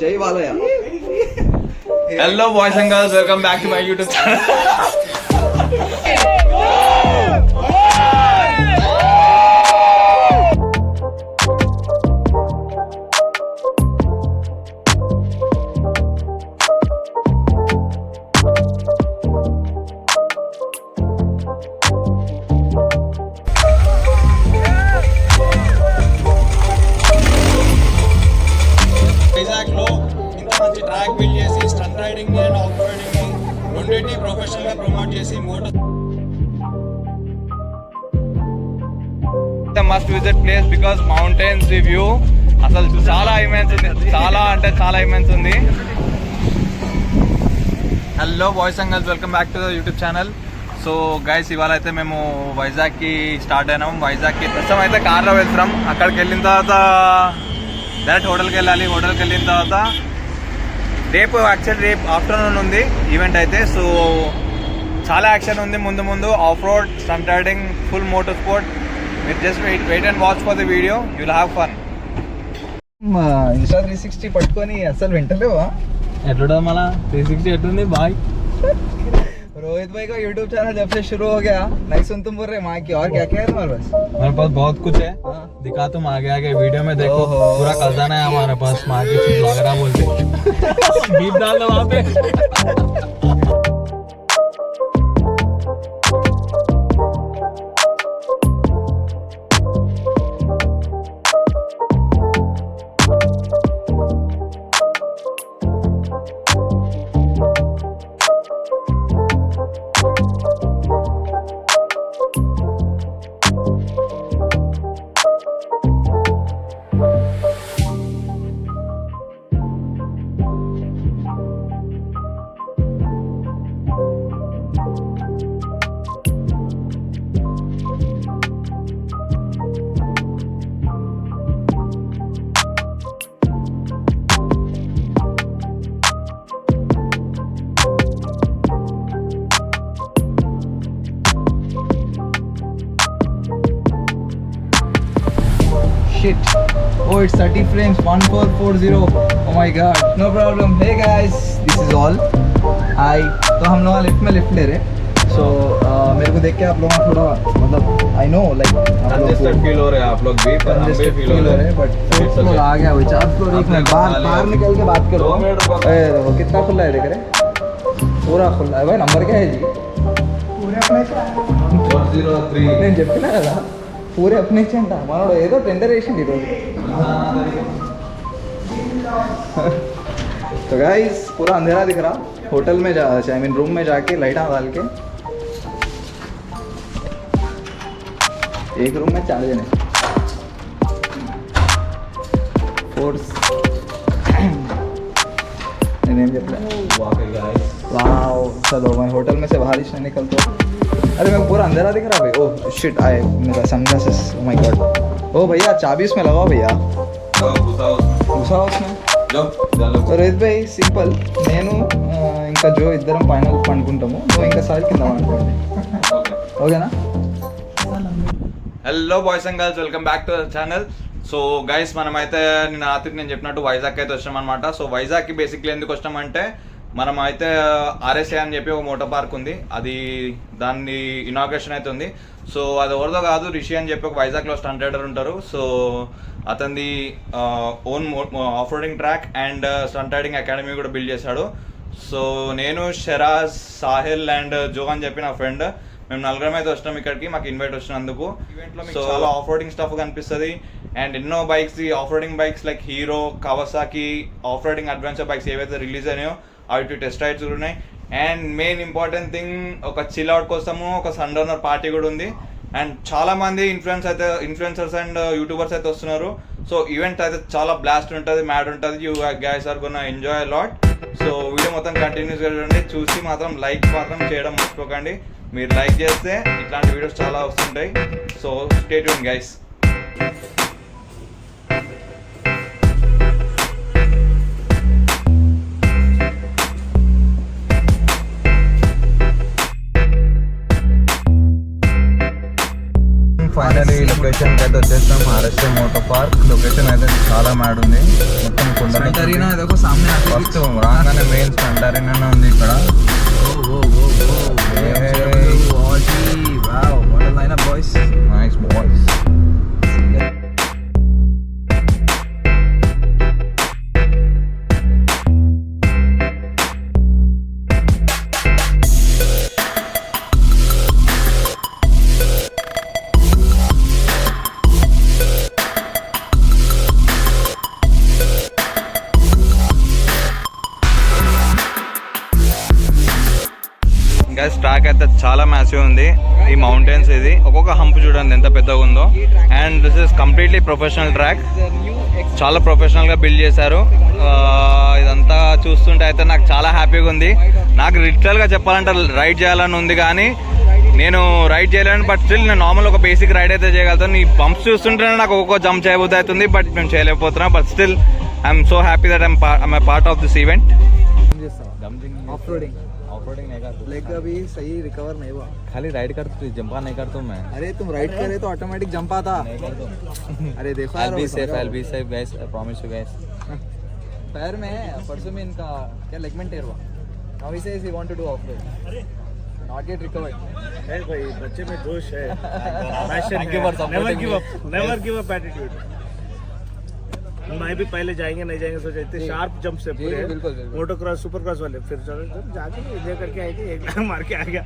జై Balayya. Hello boys and girls, welcome back to my YouTube channel. వైజాగ్లో ఇంత మంచి ట్రాక్ బిల్డ్ చేసి stunt riding and off roading రెండింటిని ప్రొఫెషనల్ గా ప్రమోట్ చేసి motor must visit place because mountains view అసలు చాలా ఇమెన్స్ ఉంది, చాలా అంటే చాలా ఇమెన్స్ ఉంది. Hello boys and girls, welcome back to the YouTube channel. So guys, ఇవాళ అయితే మేము వైజాగ్కి స్టార్ట్ అయినాం. వైజాగ్కి ప్రస్తుతం అయితే కార్లో వెళ్తున్నాం. అక్కడికి వెళ్ళిన తర్వాత డైరెక్ట్ హోటల్కి వెళ్ళాలి. హోటల్కి వెళ్ళిన తర్వాత రేపు ఆఫ్టర్నూన్ ఉంది ఈవెంట్ అయితే. సో చాలా యాక్షన్ ఉంది ముందు off road, stunt riding, full motor sport. మీరు just wait and watch for the video, you will have fun. Insta 360 పట్టుకొని అసలు వింటలేవా? ఎట్లుంటుంది మన 360 ఎట్లుంది బాయ్? रोहित भाई का यूट्यूब चैनल जब से शुरू हो गया नहीं सुन तुम बोल रहे माँ की और क्या क्या है तुम्हारे पास? हमारे पास बहुत कुछ है, दिखा तुम आगे वीडियो में देखो, पूरा खजाना है हमारे पास माँ की चीज वगैरह बोलते बीप डाल दो वहाँ पे. Shit. Oh, it's 30 frames. 1440. Oh my god. No problem. Hey guys, this is all. Hi. तो हम लोग लिफ्ट ले रहे. So मेरे को देख के आप लोगों थोड़ा मतलब I know like congested feel हो रहे हैं आप लोग भी, पर हम भी फील हो रहे हैं. बट फोर्थ फ्लोर आ गया वो 4 फ्लोर. एक मिनट बाहर निकल के बात करो. वो कितना खुला है देख रहे? पूरा खुला है भाई. नंबर क्या है जी? पूरे अपने 403 నేను చెప్పినా కదా పూరే अपने చెంట మనోడు ఏదో టెండర్ వేసింది ఈరోజు. तो गाइस पूरा अंधेरा दिख रहा. होटल में आई मीन रूम में जाके लाइटा डाल के एक रूम में 4 जने फोर्स नेम చెప్పలే. वाओ चलो मैं होटल में से बाहर ही नहीं निकलता. अरे मैं पूरा अंधेरा दिख रहा भाई. ओह शिट आए मेरा सनग्लासेस. Oh my god. ओ भैया चाबी इसमें लगाओ भैया. घुसा उसमें. రోహిత్ భాయ్ సింపుల్. నేను ఇంకా జో ఇద్దరం పైన పండుకుంటాము. నువ్వు ఇంకా సారి కింద పండుకోండి. ఓకేనా? Hello boys and girls, welcome back to the channel. So guys, మనమైతే నిన్న రాత్రికి నేను చెప్పినట్టు వైజాగ్ అయితే వచ్చాం అనమాట. సో వైజాగ్కి బేసిక్లీ ఎందుకు వచ్చామంటే మనం అయితే ఆర్ఎస్ఏ అని చెప్పి ఒక మోటార్ పార్క్ ఉంది, అది దాన్ని ఇనాగ్రేషన్ అయితే ఉంది. సో అది ఎవరిదో కాదు, రిషి అని చెప్పి ఒక వైజాగ్లో స్టంట్ రైడర్ ఉంటారు. సో అతనిది own off roading track and stunt riding academy కూడా బిల్డ్ చేశాడు. సో నేను షెరాజ్, సాహిల్ అండ్ జో అని చెప్పి నా ఫ్రెండ్, మేము నలుగురం అయితే వచ్చినాం ఇక్కడికి, మాకు ఇన్వైట్ వచ్చినందుకు. ఈవెంట్లో మీకు చాలా ఆఫ్ రోడింగ్ స్టఫ్ కనిపిస్తుంది అండ్ ఎన్నో బైక్స్, ఈ off roading bikes like hero, Kawasaki off roading adventure bikes ఏవైతే రిలీజ్ అయినాయో అవి టెస్ట్ రైడ్స్ కూడా ఉన్నాయి. అండ్ మెయిన్ ఇంపార్టెంట్ థింగ్, ఒక చిల్ అవుట్ కోసము ఒక సండోనర్ పార్టీ కూడా ఉంది. అండ్ చాలా మంది ఇన్ఫ్లుయెన్సర్స్ అండ్ యూట్యూబర్స్ అయితే వస్తున్నారు. సో ఈవెంట్ అయితే చాలా బ్లాస్ట్ ఉంటుంది, మ్యాడ్ ఉంటుంది. You guys are gonna enjoy a lot. So video మొత్తం కంటిన్యూస్గా చూడండి, చూసి మాత్రం లైక్ మాత్రం చేయడం మర్చిపోకండి. మీరు లైక్ చేస్తే ఇట్లాంటి వీడియోస్ చాలా వస్తుంటాయి. So stay tune guys. Finally లొకేషన్కి అయితే వచ్చేస్తాం. ఆర్ఎస్ఏ మోటార్ పార్క్ లొకేషన్ అయితే చాలా మ్యాడ్ ఉంది. మొత్తం కొండ स्पेंट अरीना है देखो सामने आके ఫస్ట్ రాగానే మెయిన్ స్పెంట్ అరీనా ఉంది ఇక్కడ. Wow what a lineup boys nice boys. Guys track అయితే చాలా మ్యాసివ్ ఉంది. ఈ మౌంటైన్స్ ఇది ఒక్కొక్క హంప్ చూడండి ఎంత పెద్దగా ఉందో. And this is completely professional track, చాలా ప్రొఫెషనల్గా బిల్డ్ చేశారు. ఇదంతా చూస్తుంటే అయితే నాకు చాలా హ్యాపీగా ఉంది. నాకు లిటరల్గా చెప్పాలంటే రైడ్ చేయాలని ఉంది కానీ నేను రైడ్ చేయలేను. బట్ స్టిల్ నేను నార్మల్ ఒక బేసిక్ రైడ్ అయితే చేయగలుగుతాను. ఈ పంప్స్ చూస్తుంటేనే నాకు ఒక్కొక్క జంప్ చేయబోతు అవుతుంది, బట్ మేము చేయలేకపోతున్నాం. But still I'm so happy that I'm a part of this event. Off roading off-roading नहीं करता, लेग अभी सही रिकवर नहीं हुआ. खाली राइड करता, जंपा नहीं करता मैं. अरे तुम राइड करे तो ऑटोमेटिक जंप आता. नहीं करता. अरे देखो I'll be safe guys, I promise you guys. पैर में परसों में इनका क्या लेगमेंट टेयर हुआ. Now he says he want to do off road. Not yet recovered. है भाई, बच्चे में जोश है. Thank you for supporting me. Never give up attitude. मैं भी पहले जाएंगे नहीं जाएंगे सोचा, इतने शार्प जंप से पूरे बिल्कुल मोटो क्रॉस सुपर क्रॉस वाले. फिर चलो जाके एंजॉय करके आएंगे, एक लाख मार के आ गया.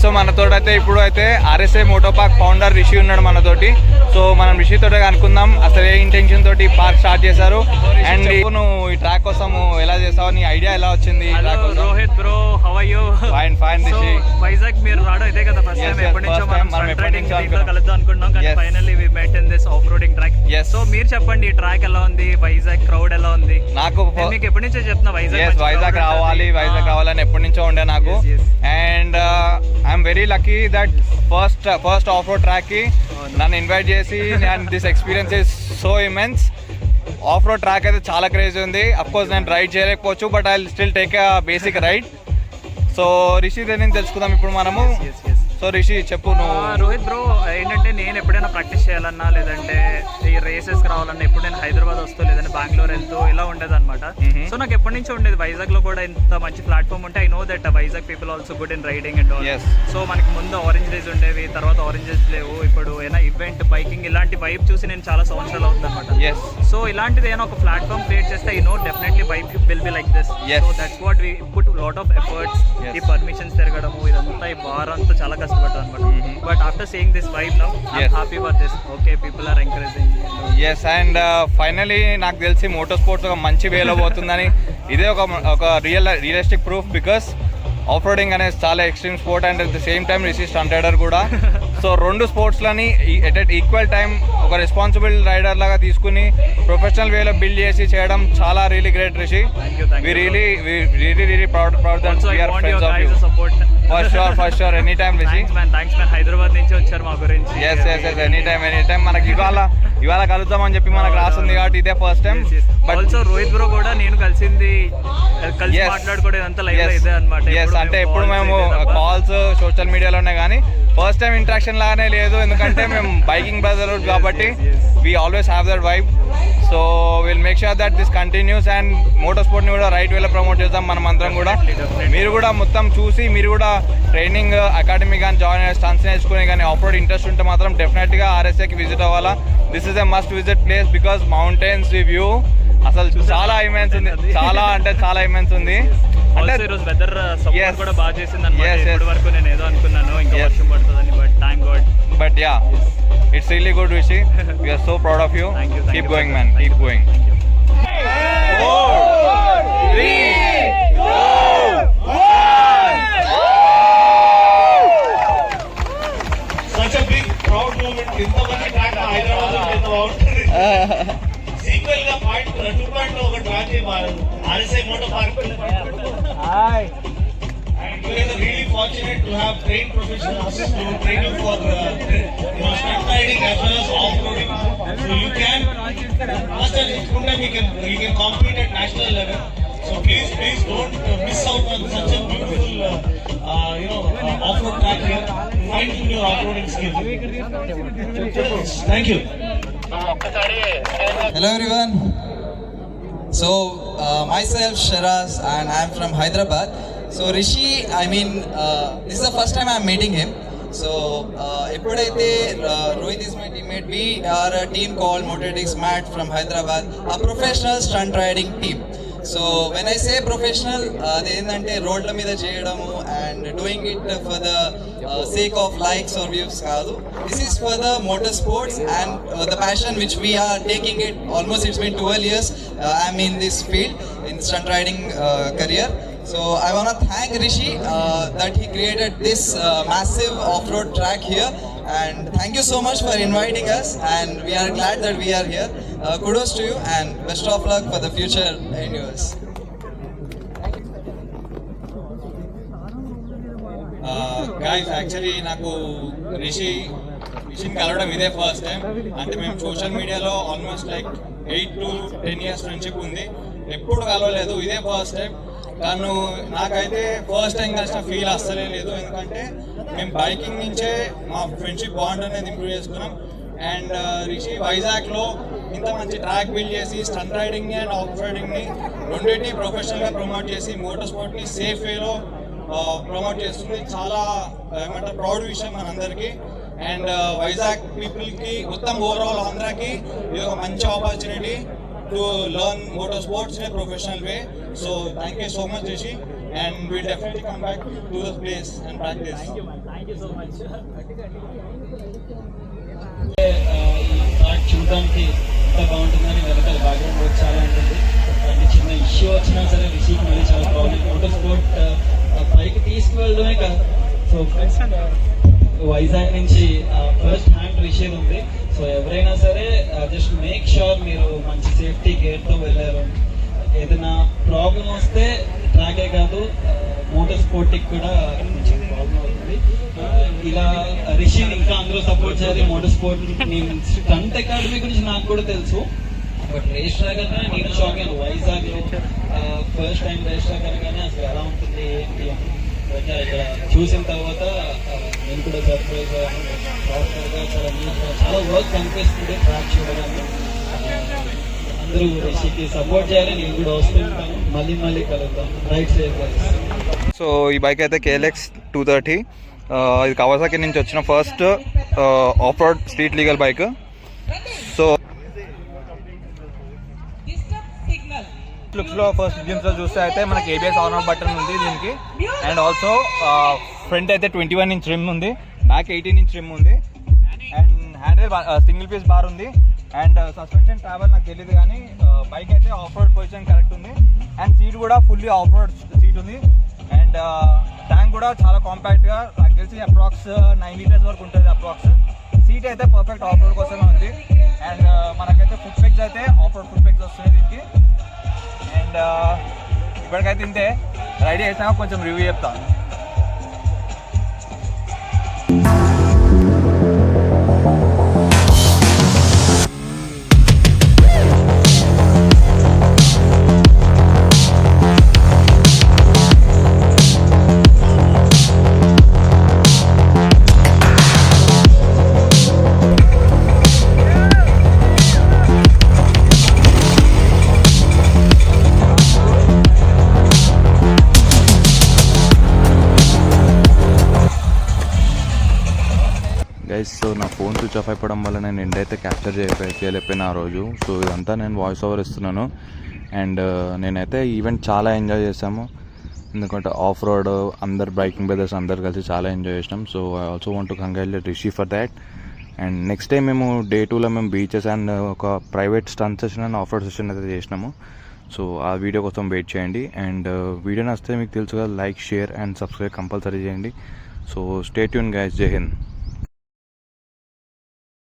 సో మనతోటైతే ఇప్పుడు అయితే RSI moto park founder Rishi ఉన్నాడు మనతోటి. సో మనం రిషి తోటే అనుకుందాం అసలు ఏ ఇంటెన్షన్ తోటి పార్క్ స్టార్ట్ చేశారు అండ్ నువ్వు ఈ ట్రాక్ కోసం ఎలా చేసావు, నీ ఐడియా ఎలా వచ్చింది? Rohit bro, how are you? Fine Rishi. Vizag మీరు రావడం ఇదే కదా ఫస్ట్ టైం? ఎప్పటి నుంచో మనం రైడింగ్ దీంట్లో కలుద్దాం అనుకున్నాం కానీ finally we met in this off roading track. So మీరు చెప్పండి ఈ ట్రాక్ ఎలా ఉంది, వైజాగ్ క్రౌడ్ ఎలా ఉంది? నాకు మీకు ఎప్పటి నుంచో చెప్తున్నా వైజాగ్ రావాలని ఎప్పటి నుంచో ఉండే నాకు. And I'm very lucky that first off road track కి నన్ను ఇన్వైట్ చేసి and this experience is so immense. Off road track అయితే చాలా క్రేజ్ ఉంది. అఫ్ కోర్స్ నేను రైడ్ చేయలేకపోవచ్చు, but I still take a basic ride. So Rishi దగ్గర తెలుసుకుందాం ఇప్పుడు మనము. సో రిషి చెప్పు నువ్వు. రోహిత్ బ్రో, ఏంటంటే నేను ఎప్పుడైనా ప్రాక్టీస్ చేయాలన్నా లేదంటే ఈ రేసెస్కి రావాలన్నా ఎప్పుడు నేను హైదరాబాద్ వస్తూ లేదంటే బెంగళూరు వెళ్తూ ఇలా ఉండేది అనమాట. సో నాకు ఎప్పటి నుంచో ఉండేది వైజాగ్ లో కూడా ఇంత మంచి ప్లాట్ఫామ్ ఉంటే I know that Vizag people also good in riding and all. So మనకి ముందు ఆరెంజ్ డేస్ ఉండేవి, తర్వాత ఆరెంజ్ డేస్ లేవు. ఇప్పుడు ఏదైనా ఈవెంట్ బైకింగ్ ఇలాంటి వైబ్ చూసి నేను చాలా సంవత్సరాలు అవుతుంది అనమాట. సో ఇలాంటిది ఏదైనా ఒక ప్లాట్ఫామ్ క్రియేట్ చేస్తే I know definitely bike will be like this. So that's what we put lot of efforts. ఈ పర్మిషన్స్ తిరగడము ఇదంతా ఈ బార్ అంతా చాలా కష్టపడ్డాను అనమాట. But after seeing this vibe now, I'm happy for this. Okay, people are encouraging me. Yes, and finally నాకు తెలిసి మోటార్ స్పోర్ట్స్ ఒక మంచి వేలో పోతుందని ఇదే ఒక realistic proof. Because off roading అనేది చాలా extreme sport and at the same time Rishi stunt rider కూడా. సో రెండు స్పోర్ట్స్లని ఎట్ ఈక్వల్ టైం ఒక రెస్పాన్సిబుల్ రైడర్ లాగా తీసుకుని ప్రొఫెషనల్ వేలో బిల్డ్ చేసి చేయడం చాలా really great Rishi. We really proud that we are friends of you. For sure, anytime Rishi. Thanks man. Hyderabad నుంచి వచ్చారు మా గురించి. Yes, anytime. మనకి ఇవాళ కలుద్దామని చెప్పి మన క్లాస్ ఉంది కాబట్టి ఇదే first time. But also Rohit bro కూడా నేను కలిసి మాట్లాడుకోవడం ఇదంతా లైవ్ ఇదే అన్నమాట. అంటే ఎప్పుడు మేము కాల్స్ సోషల్ మీడియాలోనే కానీ ఫస్ట్ టైం ఇంటరాక్షన్ లాగానే లేదు. ఎందుకంటే మేము బైకింగ్ బ్రదర్హుడ్ కాబట్టి we always have that vibe. So we'll make sure that this continues and motor sport ని కూడా రైట్ వేలో ప్రమోట్ చేద్దాం మనం అందరం కూడా. మీరు కూడా మొత్తం చూసి మీరు కూడా ట్రైనింగ్ అకాడమీ కానీ జాయిన్ అయ్యే స్టన్స్ నేర్చుకుని కానీ ఆఫ్ రోడ్ ఇంట్రెస్ట్ ఉంటే మాత్రం డెఫినెట్గా ఆర్ఎస్ఏకి విజిట్ అవ్వాలా. This is a must visit place because mountains view అసలు చాలా ఇమెన్స్ ఉంది. చాలా ఇమెన్స్ ఉంది. అంటే ఈరోజు వెదర్ సపోర్ట్ కూడా బాగా చేసింది అన్నమాట. ఇప్పటి వరకు నేను ఏదో అనుకున్నాను ఇంకా వర్షం పడుతుందని, but thank God. But yeah, it's really good, Rishi. We are so proud of you. Thank you. Keep going, man. Keep going. Hyderabad లో ఒక track RSI Motor Park. Hi And you guys are really fortunate to have trained professionals to train you for stunt riding as well as off-roading. So you can, master, you can compete at national level. So please don't miss out on such a beautiful, off-road track here. Finding your off-roading skills. Thank you. Hello everyone. So myself Shiraz and I'm from Hyderabad. So Rishi, this is the first time I'm meeting him. So eppudaithe Rohit is my teammate. We are a team called Motoredics Mat from Hyderabad, a professional stunt riding team. So when I say professional, adendante roadla meeda cheyadamu and doing it for the sake of likes or views kaadu. This is for the motorsports and the passion which we are taking it. Almost it's been 12 years I'm in this field, in stunt riding career. So I want to thank Rishi that he created this massive off-road track here, and thank you so much for inviting us, and we are glad that we are here. Kudos to you and best of luck for the future endeavors. Guys actually నాకు రిషిని కలవడం ఇదే first time. అంటే మేము social మీడియాలో almost like 8 to 10 years friendship ఉంది, ఎప్పుడు కలవలేదు, ఇదే ఫస్ట్ టైం. కానీ నాకైతే ఫస్ట్ టైం కలిసిన ఫీల్ అస్సలే లేదు, ఎందుకంటే మేము బైకింగ్ నుంచే మా ఫ్రెండ్షిప్ బాండ్ అనేది ఇంప్రూవ్ చేసుకున్నాం. అండ్ రిషి వైజాగ్లో ఇంత మంచి ట్రాక్ బిల్డ్ చేసి స్టంట్ రైడింగ్ని అండ్ ఆఫ్ రైడింగ్ని రెండింటిని ప్రొఫెషనల్గా ప్రమోట్ చేసి మోటార్ స్పోర్ట్ని సేఫ్ వేలో ప్రమోట్ చేస్తుంది. చాలా ఏమంటారు ప్రౌడ్ విషయం మనందరికీ. అండ్ వైజాగ్ పీపుల్కి మొత్తం ఓవరాల్ ఆంధ్రాకి ఇది ఒక మంచి opportunity to learn motor sports in a professional way. So thank you so much Rishi, and will definitely come back to this place and practice. Thank you so much. Track చూడడానికి ఎంత బాగుంటుందని వెనకాల బ్యాక్గ్రౌండ్ వర్క్ చాలా ఉంటుంది. అంటే చిన్న issue వచ్చినా సరే రిషికి మళ్ళీ చాలా ప్రాబ్లం. మోటార్ స్పోర్ట్ పైకి తీసుకువెళ్ళడమే కాదు. సో వైజాగ్ నుంచి ఫస్ట్ హ్యాండ్ రిషి ఉంది. సో ఎవరైనా సరే జస్ట్ మేక్ షూర్ మీరు మంచి సేఫ్టీ కేర్తో వెళ్ళారు. ఏదైనా ప్రాబ్లం వస్తే ట్రాకే కాదు మోటార్ స్పోర్ట్కి కూడా కొంచెం ప్రాబ్లం అవుతుంది. ఇలా రిషిని ఇంకా అందరూ సపోర్ట్ చేయాలి మోటార్ స్పోర్ట్. నేను స్టంట్ అకాడమీ గురించి నాకు కూడా తెలుసు, బట్ రేస్ ట్రాక్ అంటే నేను షాక్ అయ్యాను. వైజాగ్లో ఫస్ట్ టైం రేస్ ట్రాక్ అనగానే అసలు ఎలా ఉంటుంది ఏంటి అని ఇక్కడ చూసిన తర్వాత నేను కూడా సర్ప్రైజ్ అయ్యాను. ప్రాపర్గా చాలా నీట్గా చాలా వర్క్ కనిపిస్తుంది ట్రాక్ చూడగానే. అందరూ రిషికి సపోర్ట్ చేయాలి. నేను కూడా వస్తుంటాను, మళ్ళీ కలుద్దాం. Right side. సో ఈ బైక్ అయితే KLX 230, ఇది కవాసాకి నుంచి వచ్చిన first off road street legal bike. So లుక్స్లో ఫస్ట్ జిమ్స్లో చూస్తే అయితే మనకి ABS ఆన్ ఆఫ్ బటన్ ఉంది దీనికి. అండ్ ఆల్సో ఫ్రంట్ అయితే 21 inch రిమ్ ఉంది, బ్యాక్ 18 inch రిమ్ ఉంది, and handle single piece bar ఉంది. అండ్ సస్పెన్షన్ ట్రావెల్ నాకు తెలియదు, కానీ బైక్ అయితే ఆఫ్ రోడ్ పొజిషన్ కరెక్ట్ ఉంది. అండ్ సీట్ కూడా ఫుల్లీ ఆఫ్ రోడ్ సీట్ ఉంది. అండ్ ట్యాంక్ కూడా చాలా కాంపాక్ట్గా నాకు తెలిసి అప్రాక్స్ 9 liters వరకు ఉంటుంది అప్రాక్స్. సీట్ అయితే పర్ఫెక్ట్ ఆఫ్ రోడ్ కోసమే ఉంది. అండ్ మనకైతే ఫుట్ పెగ్స్ అయితే ఆఫ్ రోడ్ ఫుట్ పెగ్స్ వస్తున్నాయి దీనికి. అండ్ ఇప్పటికైతే ఇంతే, రైడ్ చేసినాక కొంచెం రివ్యూ చెప్తాను. గైస్, సో నా ఫోన్ స్విచ్ ఆఫ్ అయిపోవడం వల్ల నేను ఎండ్ అయితే క్యాప్చర్ చేయలేకపోయినా ఆ రోజు. సో ఇదంతా నేను వాయిస్ ఓవర్ ఇస్తున్నాను. అండ్ నేనైతే ఈవెంట్ చాలా ఎంజాయ్ చేసాము, ఎందుకంటే ఆఫ్ రోడ్ అందరు బైకింగ్ బ్రదర్స్ అందరు కలిసి చాలా ఎంజాయ్ చేసినాం. So I also want to congratulate Rishi for that. And next day మేము Day 2లో మేము బీచెస్ అండ్ ఒక private stunt session and off road session అయితే చేసినాము. సో ఆ వీడియో కోసం వెయిట్ చేయండి. అండ్ వీడియో నచ్చితే మీకు తెలుసు కదా, like, share and subscribe compulsory చేయండి. So stay tune guys. జై హింద్.